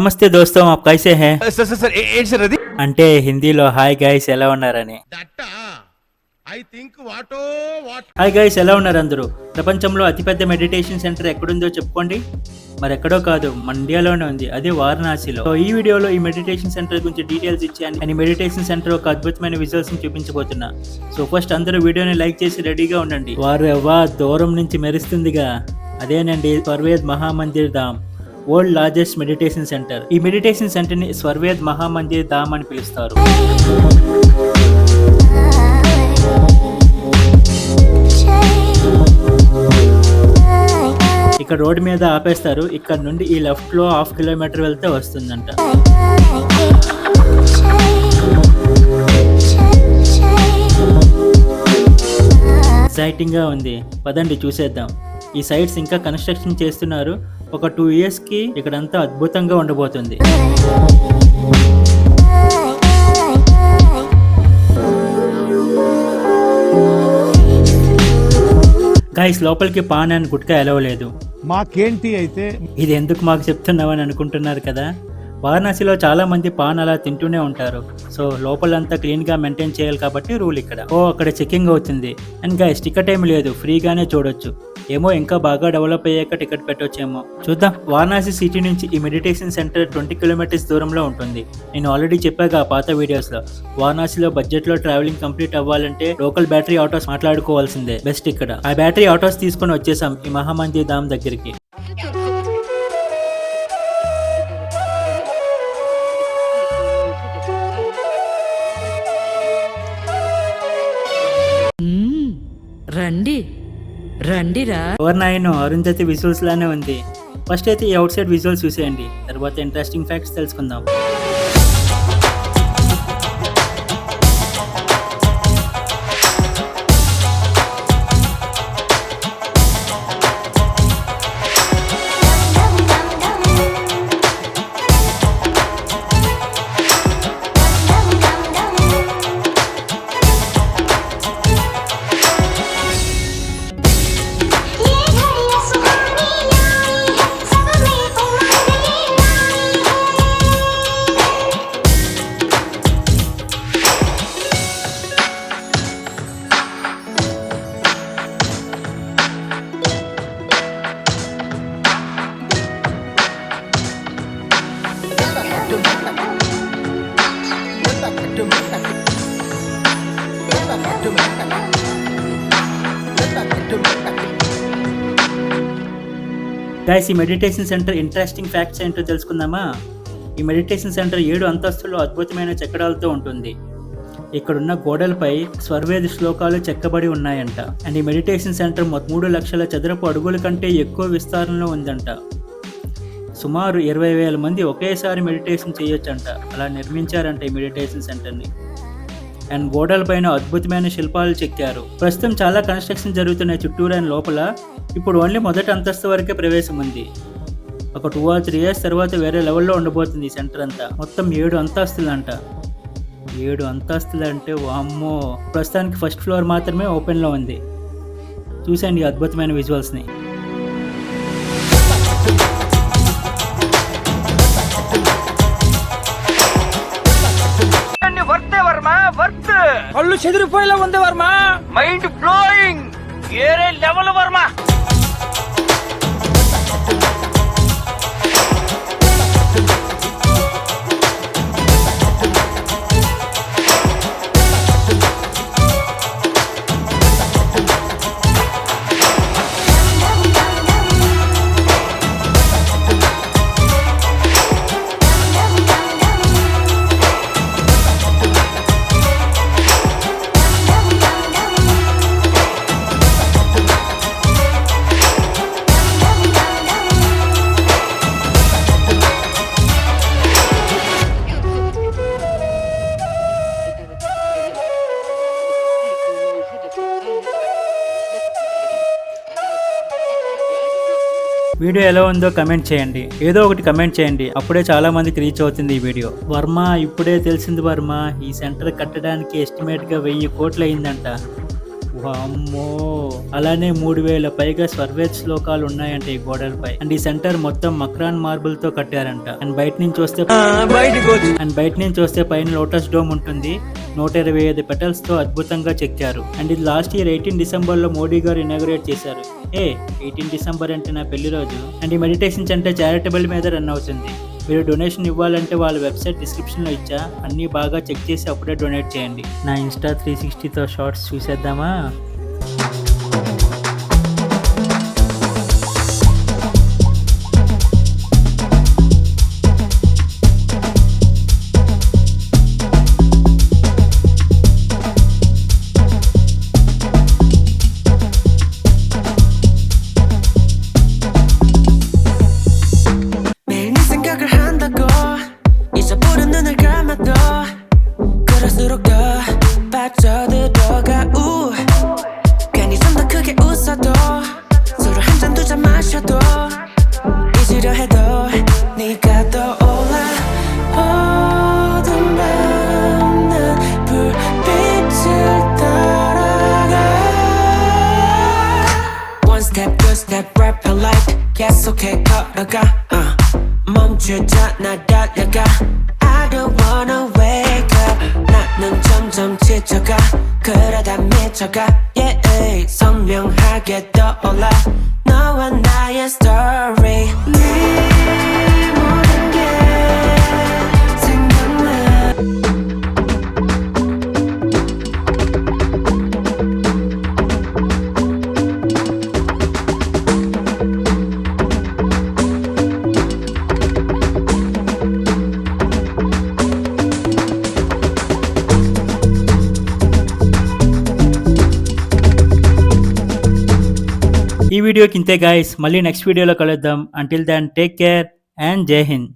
నమస్తే దోస్తో आप कैसे हैं सर అంటే హిందీలో హాయ్ గైస్ ఎలా ఉన్నారని. హాయ్ గైస్ ఎలా ఉన్నారు అందరూ. ప్రపంచంలో అతిపెద్ద మెడిటేషన్ సెంటర్ ఎక్కడుందో చెప్పుకోండి. మరి ఎక్కడో కాదు, మన ఇండియాలోనే ఉంది, అదే వారణాసిలో. సో ఈ వీడియోలో ఈ మెడిటేషన్ సెంటర్ గురించి డీటెయిల్స్ ఇచ్చి అండ్ మెడిటేషన్ సెంటర్ ఒక అద్భుతమైన విజువల్స్ ని చూపించబోతున్నా. సో ఫస్ట్ అందరూ వీడియోని లైక్ చేసి రెడీగా ఉండండి. వారెవ్వా దూరం నుంచి మెరుస్తుందిగా, అదేనండి స్వర్వేద్ మహామందిర్ ధామ్, వరల్డ్ లార్జెస్ట్ మెడిటేషన్ సెంటర్. ఈ మెడిటేషన్ సెంటర్ ని స్వర్వేద్ మహామందిర్ ధామ్ అని పిలుస్తారు. ఇక్కడ రోడ్ మీద ఆపేస్తారు. ఇక్కడ నుండి ఈ లెఫ్ట్ లో 1/2 కిలోమీటర్ వెళ్తే వస్తుందంట. ఎక్సైటింగ్ గా ఉంది, పదండి చూసేద్దాం. ఈ సైట్స్ ఇంకా కన్స్ట్రక్షన్ చేస్తున్నారు. ఒక 2 years కి ఇక్కడంతా అద్భుతంగా ఉండబోతుంది. గైస్ లోపలికి పాన్ అండ్ గుట్కా ఎలవ్ లేదు. మాకేంటి అయితే ఇది ఎందుకు మాకు చెప్తున్నావని అనుకుంటున్నారు కదా. వారణాసిలో చాలా మంది పాన్ అలా తింటూనే ఉంటారు. సో లోపలంతా క్లీన్ గా మెయింటైన్ చేయాలి కాబట్టి రూల్ ఇక్కడ. అక్కడ చెకింగ్ అవుతుంది. అండ్ గైస్ టికెట్ ఏమి లేదు, ఫ్రీగానే చూడొచ్చు. ఏమో ఇంకా బాగా డెవలప్ అయ్యాక టికెట్ పెట్టొచ్చేమో, చూద్దాం. వారణాసి సిటీ నుంచి ఈ మెడిటేషన్ సెంటర్ 20 kilometers దూరంలో ఉంటుంది. నేను ఆల్రెడీ చెప్పాగా పాత వీడియోస్ లో, వారణాసిలో బడ్జెట్ లో ట్రావెలింగ్ కంప్లీట్ అవ్వాలంటే లోకల్ బ్యాటరీ ఆటోస్ మాట్లాడుకోవాల్సిందే బెస్ట్. ఇక్కడ ఆ బ్యాటరీ ఆటోస్ తీసుకొని వచ్చేసాం ఈ మహామందిర్ ధామ్ దగ్గరికి. రండిరా. ఓవర్నైన్ అరుంధతి విజువల్స్ లానే ఉంది. ఫస్ట్ అయితే ఈ అవుట్ సైడ్ విజువల్స్ చూసేయండి, తర్వాత ఇంట్రెస్టింగ్ ఫ్యాక్ట్స్ తెలుసుకుందాం. గైస్ ఈ మెడిటేషన్ సెంటర్ ఇంట్రెస్టింగ్ ఫ్యాక్ట్స్ ఏంటో తెలుసుకుందామా. ఈ మెడిటేషన్ సెంటర్ 7 అంతస్తులు అద్భుతమైన చెక్కడాలతో ఉంటుంది. ఇక్కడున్న గోడలపై స్వర్వేద శ్లోకాలు చెక్కబడి ఉన్నాయంట. అండ్ ఈ మెడిటేషన్ సెంటర్ 3 లక్షల చదరపు అడుగుల కంటే ఎక్కువ విస్తారంలో ఉందంట. సుమారు 20,000 మంది ఒకేసారి మెడిటేషన్ చేయొచ్చంట. అలా నిర్మించారంట ఈ మెడిటేషన్ సెంటర్ని. అండ్ గోడల పైన అద్భుతమైన శిల్పాలు చెక్కారు. ప్రస్తుతం చాలా కన్స్ట్రక్షన్ జరుగుతున్నాయి చుట్టూరు అండ్ లోపల. ఇప్పుడు ఓన్లీ మొదటి అంతస్తు వరకే ప్రవేశం ఉంది. ఒక 2 or 3 years తర్వాత వేరే లెవెల్లో ఉండబోతుంది ఈ సెంటర్ అంతా. మొత్తం 7 అంతస్తులు అంట. 7 అంతస్తులు అంటే వామ్మో. ప్రస్తుతానికి ఫస్ట్ ఫ్లోర్ మాత్రమే ఓపెన్లో ఉంది. చూసండి అద్భుతమైన విజువల్స్ని. కళ్ళు చెదిరిపోయేలా ఉంది వర్మ, మైండ్ బ్లోయింగ్, వేరే లెవెల్ వర్మ. వీడియో ఎలా ఉందో కమెంట్ చేయండి, ఏదో ఒకటి కమెంట్ చేయండి, అప్పుడే చాలా మందికి రీచ్ అవుతుంది ఈ వీడియో. వర్మ ఇప్పుడే తెలిసింది వర్మ, ఈ సెంటర్ కట్టడానికి ఎస్టిమేట్ గా 1000 కోట్లు అయిందంట. వామ్మో, అలానే 3000 పైగా స్వర్వేద్ శ్లోకాలు ఉన్నాయంట ఈ గోడలపై. అండ్ ఈ సెంటర్ మొత్తం మక్రాన్ మార్బుల్ తో కట్టారంట. అండ్ బయట నుంచి చూస్తే పైన లోటస్ డోమ్ ఉంటుంది. 125 పెటల్స్ తో అద్భుతంగా చెక్కారు. అండ్ ఇది లాస్ట్ ఇయర్ 18 డిసెంబర్ లో మోడీ గారు ఇనాగ్రేట్ చేశారు. 18 డిసెంబర్ అంటే నా పెళ్లి రోజు. అండ్ ఈ మెడిటేషన్ సెంటర్ చారిటబుల్ మీద రన్ అవుతుంది. మీరు డొనేషన్ ఇవ్వాలంటే వాళ్ళ వెబ్సైట్ డిస్క్రిప్షన్ లో ఇచ్చా. అన్ని బాగా చెక్ చేసి అప్పుడే డొనేట్ చేయండి. నా ఇన్స్టా 360తో షార్ట్స్ చూసేద్దామా? 계속해 걸어가 멈추자 나 달려가 I don't wanna wake up 나는 점점 지쳐가 그러다 미쳐가 yeah 선명하게 떠올라 너와 나의 story 네 모든 게 생각나 ఈ వీడియోకి ఇంతే గాయస్. మళ్ళీ నెక్స్ట్ వీడియోలో కలుద్దాం. Until then take care and Jai Hind.